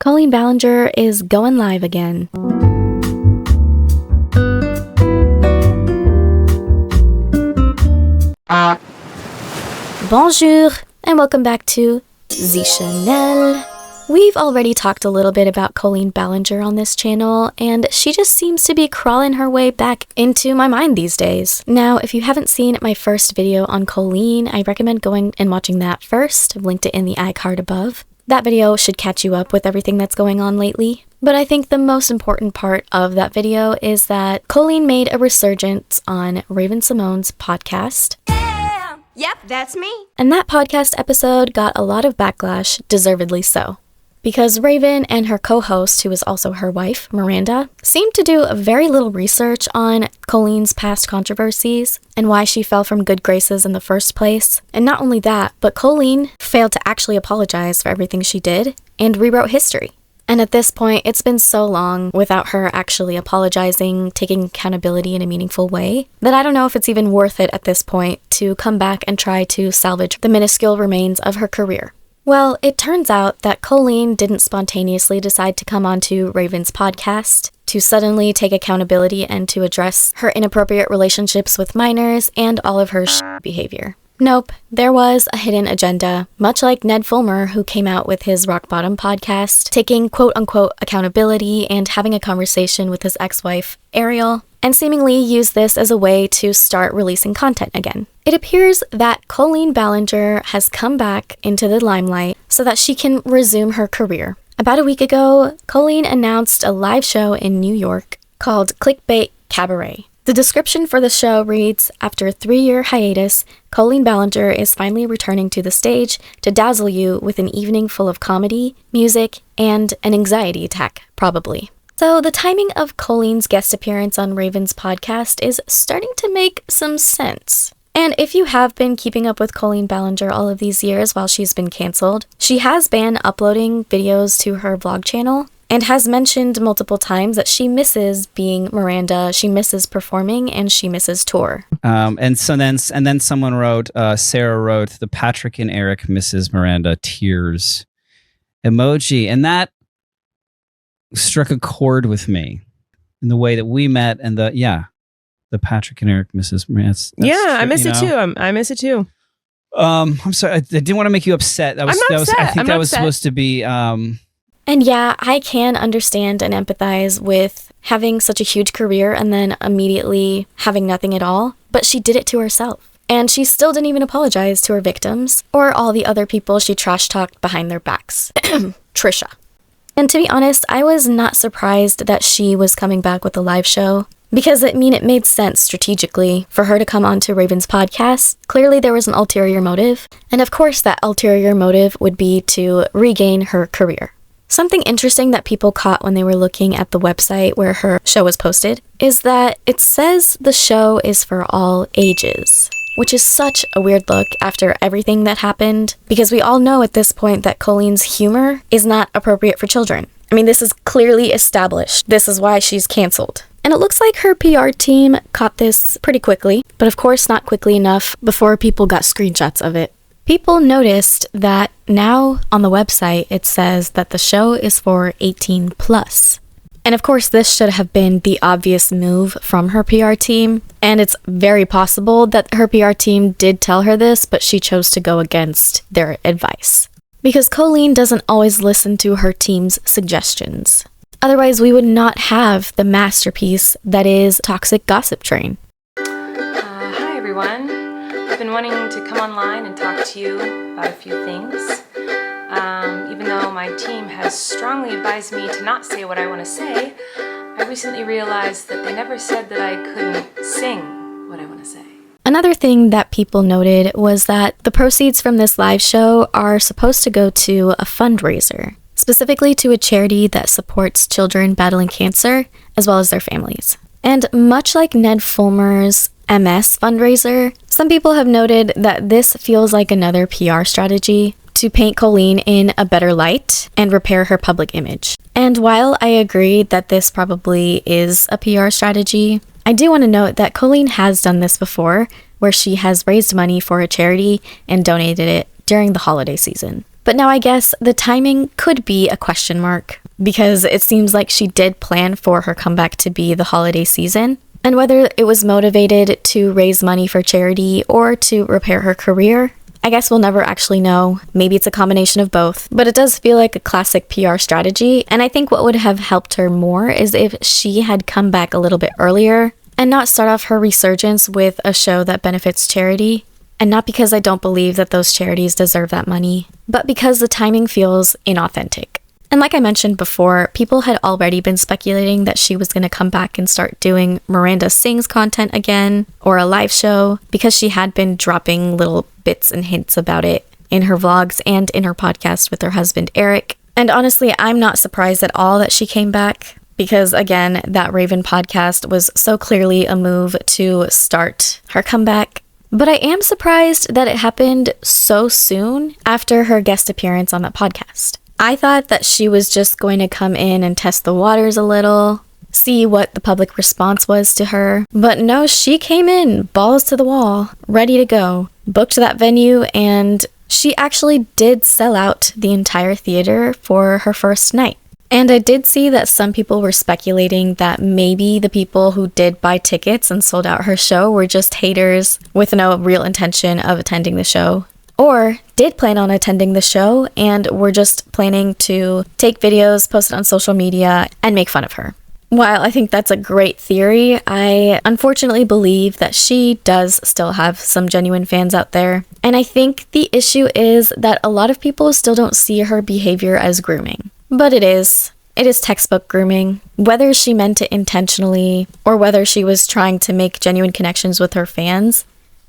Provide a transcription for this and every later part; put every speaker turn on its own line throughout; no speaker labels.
Colleen Ballinger is going live again. Bonjour, and welcome back to The Chanel. We've already talked a little bit about Colleen Ballinger on this channel, and she just seems to be crawling her way back into my mind these days. Now, if you haven't seen my first video on Colleen, I recommend going and watching that first. I've linked it in the iCard above. That video should catch you up with everything that's going on lately. But I think the most important part of that video is that Colleen made a resurgence on Raven Simone's podcast.
Yep, that's me.
And that podcast episode got a lot of backlash, deservedly so. Because Raven and her co-host, who is also her wife, Miranda, seemed to do very little research on Colleen's past controversies and why she fell from good graces in the first place. And not only that, but Colleen failed to actually apologize for everything she did and rewrote history. And at this point, it's been so long without her actually apologizing, taking accountability in a meaningful way, that I don't know if it's even worth it at this point to come back and try to salvage the minuscule remains of her career. Well, it turns out that Colleen didn't spontaneously decide to come onto Raven's podcast to suddenly take accountability and to address her inappropriate relationships with minors and all of her behavior. Nope, there was a hidden agenda, much like Ned Fulmer, who came out with his Rock Bottom podcast, taking quote-unquote accountability and having a conversation with his ex-wife, Ariel, and seemingly used this as a way to start releasing content again. It appears that Colleen Ballinger has come back into the limelight so that she can resume her career. About a week ago, Colleen announced a live show in New York called Clickbait Cabaret. The description for the show reads, after a 3-year hiatus, Colleen Ballinger is finally returning to the stage to dazzle you with an evening full of comedy, music, and an anxiety attack, probably. So the timing of Colleen's guest appearance on Raven's podcast is starting to make some sense. And if you have been keeping up with Colleen Ballinger all of these years while she's been canceled, she has been uploading videos to her vlog channel and has mentioned multiple times that she misses being Miranda, she misses performing, and she misses tour.
And then someone wrote, Sarah wrote, the Patrick and Eric misses Miranda tears emoji, and that struck a chord with me in the way that we met, and the Patrick and Eric misses Miranda.
I miss it too. I miss it too.
I'm sorry, I didn't want to make you upset.
I'm not upset.
I think that was
upset.
supposed to be.
And yeah, I can understand and empathize with having such a huge career and then immediately having nothing at all, but she did it to herself. And she still didn't even apologize to her victims or all the other people she trash-talked behind their backs. Trisha. And to be honest, I was not surprised that she was coming back with a live show, because it made sense strategically for her to come onto Raven's podcast. Clearly there was an ulterior motive, and of course that ulterior motive would be to regain her career. Something interesting that people caught when they were looking at the website where her show was posted is that it says the show is for all ages, which is such a weird look after everything that happened, because we all know at this point that Colleen's humor is not appropriate for children. I mean, this is clearly established. This is why she's canceled. And it looks like her PR team caught this pretty quickly, but of course not quickly enough before people got screenshots of it. People noticed that now on the website it says that the show is for 18 plus. And of course this should have been the obvious move from her PR team, and it's very possible that her PR team did tell her this, but she chose to go against their advice. Because Colleen doesn't always listen to her team's suggestions. Otherwise we would not have the masterpiece that is Toxic Gossip Train.
Hi everyone. I've been wanting to come online and talk to you about a few things. Even though my team has strongly advised me to not say what I want to say, I recently realized that they never said that I couldn't sing what I want to say.
Another thing that people noted was that the proceeds from this live show are supposed to go to a fundraiser, specifically to a charity that supports children battling cancer, as well as their families. And much like Ned Fulmer's MS fundraiser, some people have noted that this feels like another PR strategy to paint Colleen in a better light and repair her public image. And while I agree that this probably is a PR strategy, I do want to note that Colleen has done this before, where she has raised money for a charity and donated it during the holiday season. But now I guess the timing could be a question mark, because it seems like she did plan for her comeback to be the holiday season. And whether it was motivated to raise money for charity or to repair her career, I guess we'll never actually know. Maybe it's a combination of both, but it does feel like a classic PR strategy. And I think what would have helped her more is if she had come back a little bit earlier and not start off her resurgence with a show that benefits charity. And not because I don't believe that those charities deserve that money, but because the timing feels inauthentic. And like I mentioned before, people had already been speculating that she was going to come back and start doing Miranda Sings content again, or a live show, because she had been dropping little bits and hints about it in her vlogs and in her podcast with her husband, Eric. And honestly, I'm not surprised at all that she came back, because again, that Raven podcast was so clearly a move to start her comeback. But I am surprised that it happened so soon after her guest appearance on that podcast. I thought that she was just going to come in and test the waters a little, see what the public response was to her. But no, she came in, balls to the wall, ready to go, booked that venue, and she actually did sell out the entire theater for her first night. And I did see that some people were speculating that maybe the people who did buy tickets and sold out her show were just haters with no real intention of attending the show. Or did plan on attending the show and were just planning to take videos, post it on social media, and make fun of her. While I think that's a great theory, I unfortunately believe that she does still have some genuine fans out there. And I think the issue is that a lot of people still don't see her behavior as grooming. But it is. It is textbook grooming. Whether she meant it intentionally or whether she was trying to make genuine connections with her fans,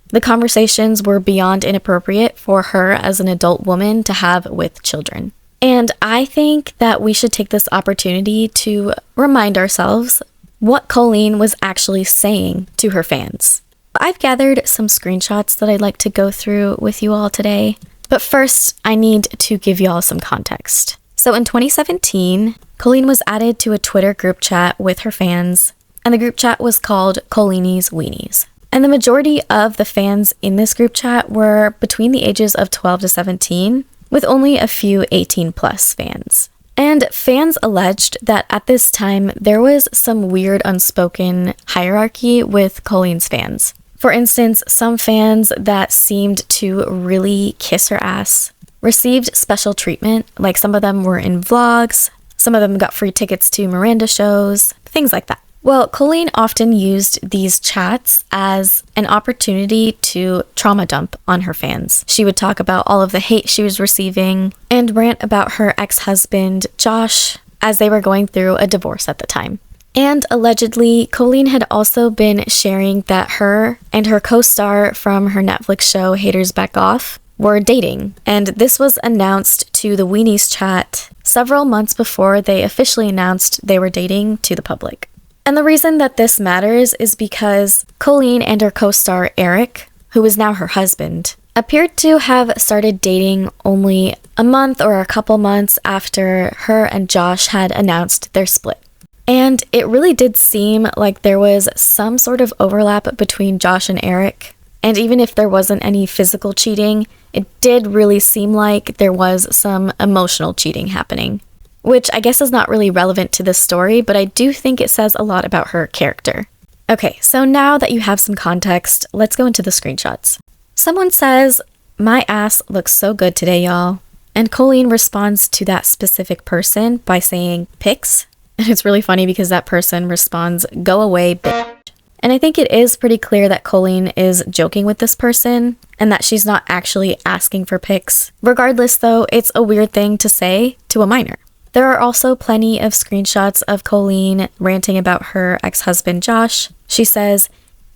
the conversations were beyond inappropriate for her as an adult woman to have with children. And I think that we should take this opportunity to remind ourselves what Colleen was actually saying to her fans. I've gathered some screenshots that I'd like to go through with you all today. But first, I need to give you all some context. So in 2017, Colleen was added to a Twitter group chat with her fans, and the group chat was called Colleenie's Weenies. And the majority of the fans in this group chat were between the ages of 12 to 17, with only a few 18 plus fans. And fans alleged that at this time, there was some weird unspoken hierarchy with Colleen's fans. For instance, some fans that seemed to really kiss her ass received special treatment, like some of them were in vlogs, some of them got free tickets to Miranda shows, things like that. Well, Colleen often used these chats as an opportunity to trauma dump on her fans. She would talk about all of the hate she was receiving and rant about her ex-husband, Josh, as they were going through a divorce at the time. And allegedly, Colleen had also been sharing that her and her co-star from her Netflix show, Haters Back Off, were dating. And this was announced to the Weenies chat several months before they officially announced they were dating to the public. And the reason that this matters is because Colleen and her co-star Eric, who is now her husband, appeared to have started dating only a month or a couple months after her and Josh had announced their split. And it really did seem like there was some sort of overlap between Josh and Eric. And even if there wasn't any physical cheating, it did really seem like there was some emotional cheating happening. Which I guess is not really relevant to this story, but I do think it says a lot about her character. Okay, so now that you have some context, let's go into the screenshots. Someone says, "My ass looks so good today, y'all." And Colleen responds to that specific person by saying, "Pics." And it's really funny because that person responds, "Go away, bitch." And I think it is pretty clear that Colleen is joking with this person and that she's not actually asking for pics. Regardless, though, it's a weird thing to say to a minor. There are also plenty of screenshots of Colleen ranting about her ex-husband Josh. She says,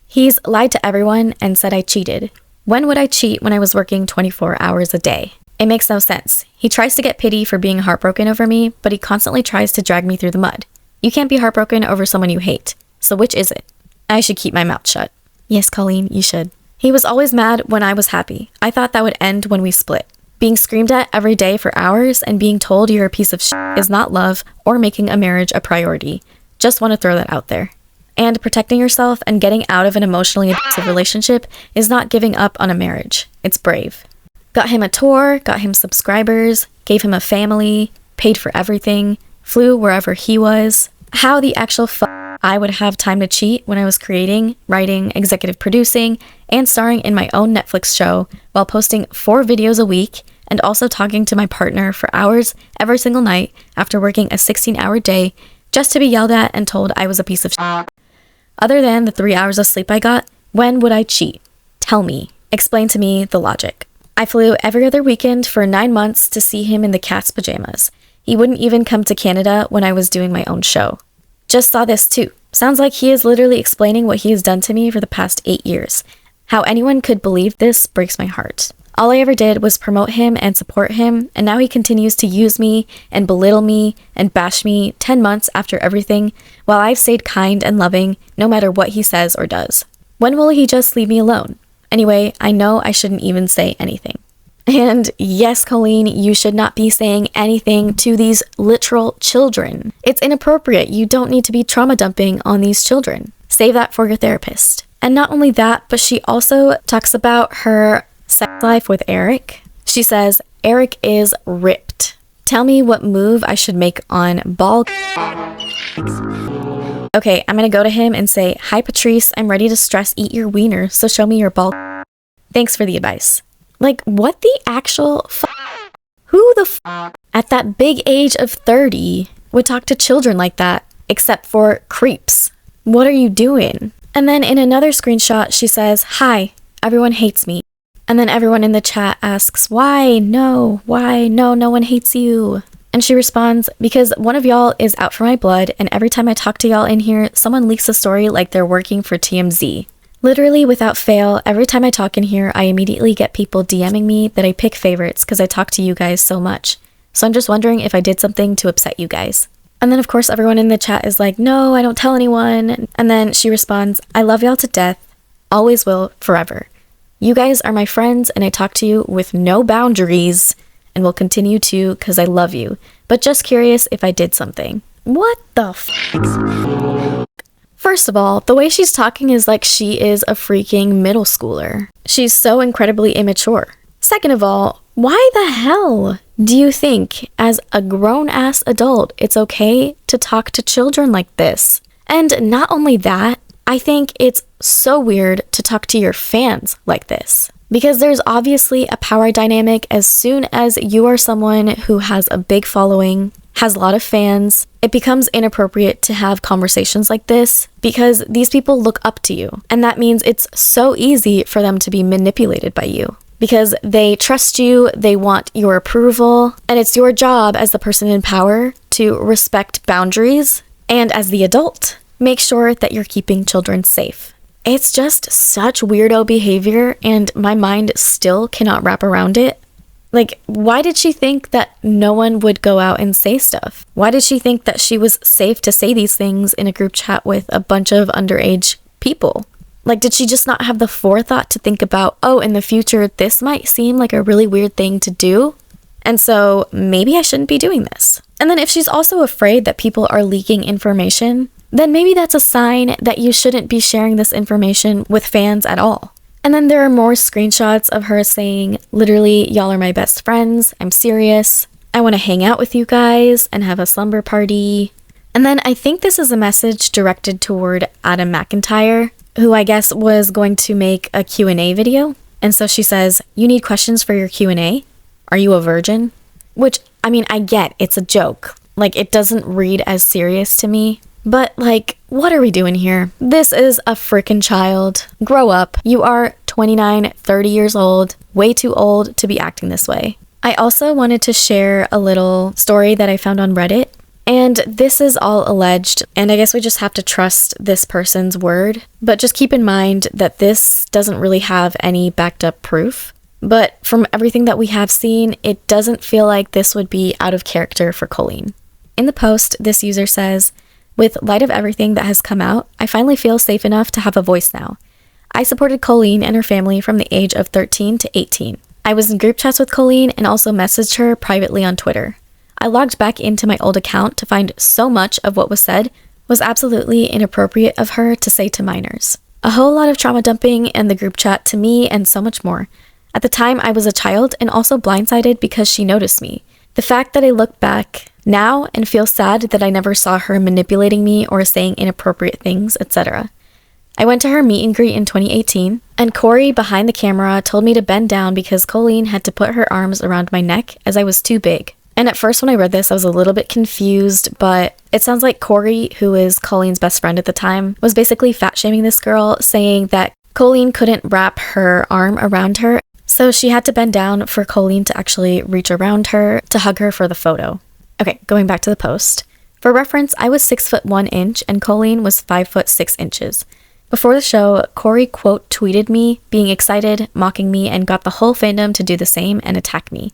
"He's lied to everyone and said I cheated. When would I cheat when I was working 24 hours a day? It makes no sense. He tries to get pity for being heartbroken over me, but he constantly tries to drag me through the mud. You can't be heartbroken over someone you hate. So which is it? I should keep my mouth shut." Yes, Colleen, you should. "He was always mad when I was happy. I thought that would end when we split. Being screamed at every day for hours and being told you're a piece of shit is not love or making a marriage a priority. Just want to throw that out there. And protecting yourself and getting out of an emotionally abusive relationship is not giving up on a marriage. It's brave." Got him a tour, got him subscribers, gave him a family, paid for everything, flew wherever he was. How the actual I would have time to cheat when I was creating, writing, executive producing, and starring in my own Netflix show while posting 4 videos a week and also talking to my partner for hours every single night after working a 16-hour day just to be yelled at and told I was a piece of shit. Other than the 3 hours of sleep I got, when would I cheat? Tell me. Explain to me the logic. I flew every other weekend for 9 months to see him in the cat's pajamas. He wouldn't even come to Canada when I was doing my own show. Just saw this too. Sounds like he is literally explaining what he has done to me for the past 8 years. How anyone could believe this breaks my heart. All I ever did was promote him and support him, and now he continues to use me and belittle me and bash me 10 months after everything, while I've stayed kind and loving no matter what he says or does. When will he just leave me alone? Anyway, I know I shouldn't even say anything. And yes, Colleen, you should not be saying anything to these literal children. It's inappropriate. You don't need to be trauma dumping on these children. Save that for your therapist. And not only that, but she also talks about her sex life with Eric. She says, Eric is ripped. Tell me what move I should make on ball. Okay, I'm gonna go to him and say, hi Patrice, I'm ready to stress eat your wiener, so show me your ball. Thanks for the advice. Like, what the actual Who the at that big age of 30 would talk to children like that, except for creeps? What are you doing? And then in another screenshot, she says, hi, everyone hates me. And then everyone in the chat asks, why? No, no one hates you. And she responds, because one of y'all is out for my blood, and every time I talk to y'all in here, someone leaks a story like they're working for TMZ. Literally, without fail, every time I talk in here, I immediately get people DMing me that I pick favorites because I talk to you guys so much. So I'm just wondering if I did something to upset you guys. And then, of course, everyone in the chat is like, no, I don't tell anyone. And then she responds, I love y'all to death. Always will, forever. You guys are my friends, and I talk to you with no boundaries. And will continue to because I love you. But just curious if I did something. What the First of all, the way she's talking is like she is a freaking middle schooler. She's so incredibly immature. Second of all, why the hell do you think, as a grown-ass adult, it's okay to talk to children like this? And not only that, I think it's so weird to talk to your fans like this. Because there's obviously a power dynamic as soon as you are someone who has a big following, has a lot of fans, it becomes inappropriate to have conversations like this because these people look up to you. And that means it's so easy for them to be manipulated by you because they trust you, they want your approval, and it's your job as the person in power to respect boundaries and as the adult, make sure that you're keeping children safe. It's just such weirdo behavior, and my mind still cannot wrap around it. Like, why did she think that no one would go out and say stuff? Why did she think that she was safe to say these things in a group chat with a bunch of underage people? Like, did she just not have the forethought to think about, oh, in the future, this might seem like a really weird thing to do? And so maybe I shouldn't be doing this. And then if she's also afraid that people are leaking information, then maybe that's a sign that you shouldn't be sharing this information with fans at all. And then there are more screenshots of her saying, literally, y'all are my best friends, I'm serious, I want to hang out with you guys and have a slumber party. And then I think this is a message directed toward Adam McIntyre, who I guess was going to make a Q&A video. And so she says, you need questions for your Q&A? Are you a virgin? Which, I mean, I get, it's a joke. Like, it doesn't read as serious to me. But, like, what are we doing here? This is a frickin' child. Grow up. You are 29, 30 years old. Way too old to be acting this way. I also wanted to share a little story that I found on Reddit. And this is all alleged, and I guess we just have to trust this person's word. But just keep in mind that this doesn't really have any backed up proof. But from everything that we have seen, it doesn't feel like this would be out of character for Colleen. In the post, this user says, with light of everything that has come out, I finally feel safe enough to have a voice now. I supported Colleen and her family from the age of 13 to 18. I was in group chats with Colleen and also messaged her privately on Twitter. I logged back into my old account to find so much of what was said was absolutely inappropriate of her to say to minors. A whole lot of trauma dumping in the group chat to me and so much more. At the time, I was a child and also blindsided because she noticed me. The fact that I look back now and feel sad that I never saw her manipulating me or saying inappropriate things, etc. I went to her meet and greet in 2018, and Corey behind the camera told me to bend down because Colleen had to put her arms around my neck as I was too big. And at first when I read this, I was a little bit confused, but it sounds like Corey, who is Colleen's best friend at the time, was basically fat-shaming this girl, saying that Colleen couldn't wrap her arm around her, so she had to bend down for Colleen to actually reach around her to hug her for the photo. Okay, going back to the post. For reference, I was 6'1" and Colleen was 5'6". Before the show, Corey quote tweeted me, being excited, mocking me, and got the whole fandom to do the same and attack me.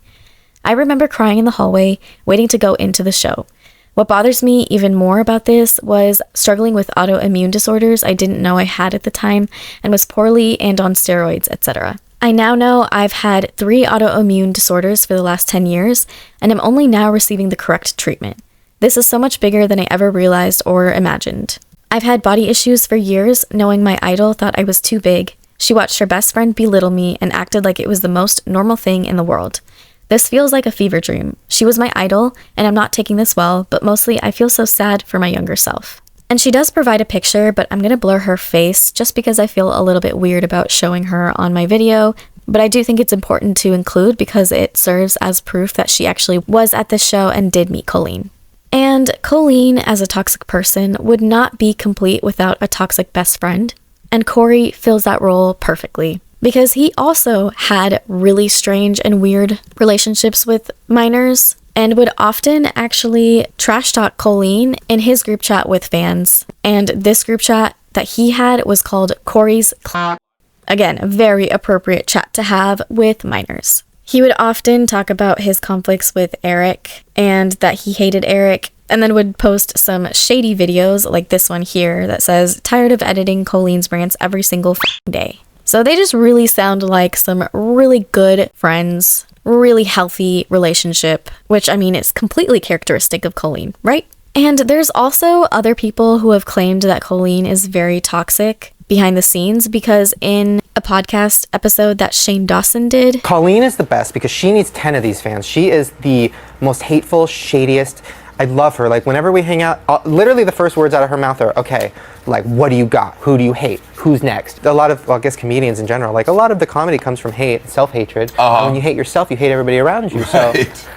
I remember crying in the hallway, waiting to go into the show. What bothers me even more about this was struggling with autoimmune disorders I didn't know I had at the time and was poorly and on steroids, etc. I now know I've had 3 autoimmune disorders for the last 10 years, and I'm only now receiving the correct treatment. This is so much bigger than I ever realized or imagined. I've had body issues for years, knowing my idol thought I was too big. She watched her best friend belittle me and acted like it was the most normal thing in the world. This feels like a fever dream. She was my idol, and I'm not taking this well, but mostly I feel so sad for my younger self. And she does provide a picture, but I'm gonna blur her face just because I feel a little bit weird about showing her on my video, but I do think it's important to include because it serves as proof that she actually was at this show and did meet Colleen. And Colleen, as a toxic person, would not be complete without a toxic best friend, and Corey fills that role perfectly. Because he also had really strange and weird relationships with minors and would often actually trash talk Colleen in his group chat with fans. And this group chat that he had was called Corey's Clown. Again, a very appropriate chat to have with minors. He would often talk about his conflicts with Eric and that he hated Eric, and then would post some shady videos like this one here that says, "Tired of editing Colleen's rants every single day." So they just really sound like some really good friends, really healthy relationship, which I mean is completely characteristic of Colleen, right? And there's also other people who have claimed that Colleen is very toxic behind the scenes because in a podcast episode that Shane Dawson did,
Colleen is the best because she needs 10 of these fans. She is the most hateful, shadiest. I love her. Like, whenever we hang out, literally the first words out of her mouth are, okay, like, what do you got? Who do you hate? Who's next? A lot of, well, I guess comedians in general, like, a lot of the comedy comes from hate, self-hatred. And when you hate yourself, you hate everybody around you. Right. So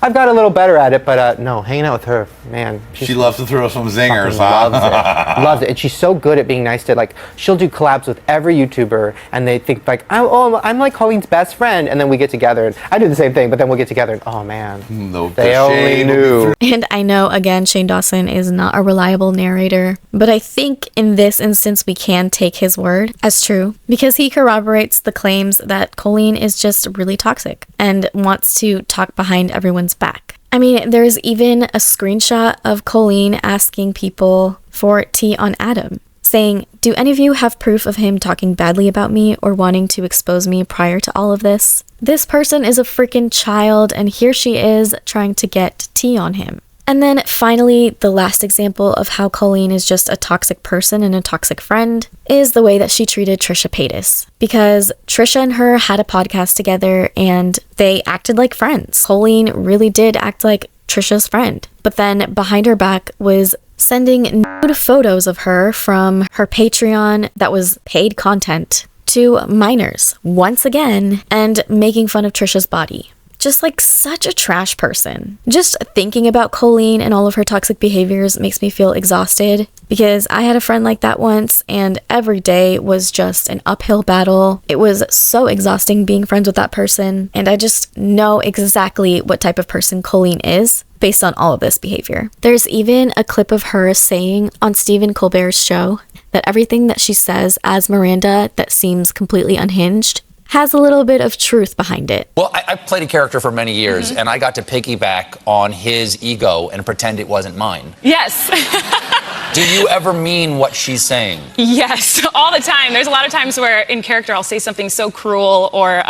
I've got a little better at it, but no, hanging out with her, man.
She loves to throw some zingers,
loves it. Loves it. And she's so good at being nice to, like, she'll do collabs with every YouTuber, and they think, like, I'm like Colleen's best friend, and then we get together, and I do the same thing, but then we'll get together, and oh, man, they only knew.
And I know, again, Shane Dawson is not a reliable narrator, but I think in this instance we can take his word as true, because he corroborates the claims that Colleen is just really toxic, and wants to talk behind everyone's back. I mean, there's even a screenshot of Colleen asking people for tea on Adam, saying, "Do any of you have proof of him talking badly about me or wanting to expose me prior to all of this?" This person is a freaking child, and here she is trying to get tea on him. And then finally, the last example of how Colleen is just a toxic person and a toxic friend is the way that she treated Trisha Paytas. Because Trisha and her had a podcast together and they acted like friends. Colleen really did act like Trisha's friend. But then behind her back was sending nude photos of her from her Patreon that was paid content to minors once again and making fun of Trisha's body. Just like such a trash person. Just thinking about Colleen and all of her toxic behaviors makes me feel exhausted because I had a friend like that once and every day was just an uphill battle. It was so exhausting being friends with that person, and I just know exactly what type of person Colleen is based on all of this behavior. There's even a clip of her saying on Stephen Colbert's show that everything that she says as Miranda that seems completely unhinged has a little bit of truth behind it.
Well, I played a character for many years, and I got to piggyback on his ego and pretend it wasn't mine.
Yes.
Do you ever mean what she's saying?
Yes, all the time. There's a lot of times where in character I'll say something so cruel or,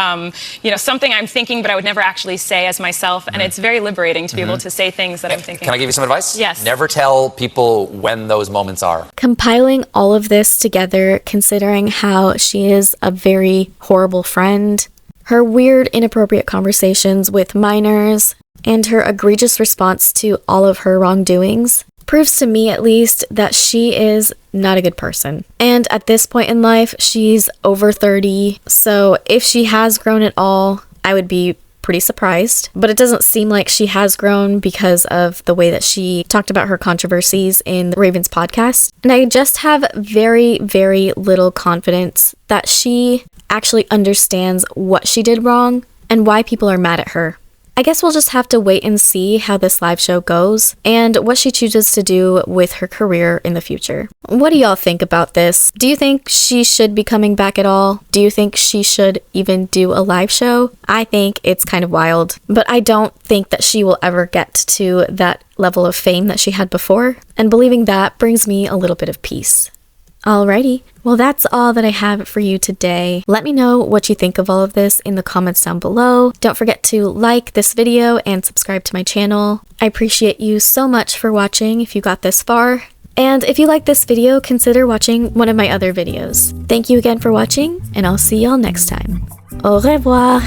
something I'm thinking but I would never actually say as myself. And it's very liberating to be able to say things that I'm thinking.
Can I give you some advice?
Yes.
Never tell people when those moments are.
Compiling all of this together, considering how she is a very horrible friend, her weird, inappropriate conversations with minors, and her egregious response to all of her wrongdoings proves to me, at least, that she is not a good person. And at this point in life, she's over 30, so if she has grown at all, I would be pretty surprised. But it doesn't seem like she has grown because of the way that she talked about her controversies in Raven's podcast. And I just have very, very little confidence that she actually understands what she did wrong and why people are mad at her. I guess we'll just have to wait and see how this live show goes and what she chooses to do with her career in the future. What do y'all think about this? Do you think she should be coming back at all? Do you think she should even do a live show? I think it's kind of wild, but I don't think that she will ever get to that level of fame that she had before, and believing that brings me a little bit of peace. Alrighty, well that's all that I have for you today. Let me know what you think of all of this in the comments down below. Don't forget to like this video and subscribe to my channel. I appreciate you so much for watching if you got this far. And if you like this video, consider watching one of my other videos. Thank you again for watching, and I'll see y'all next time. Au revoir!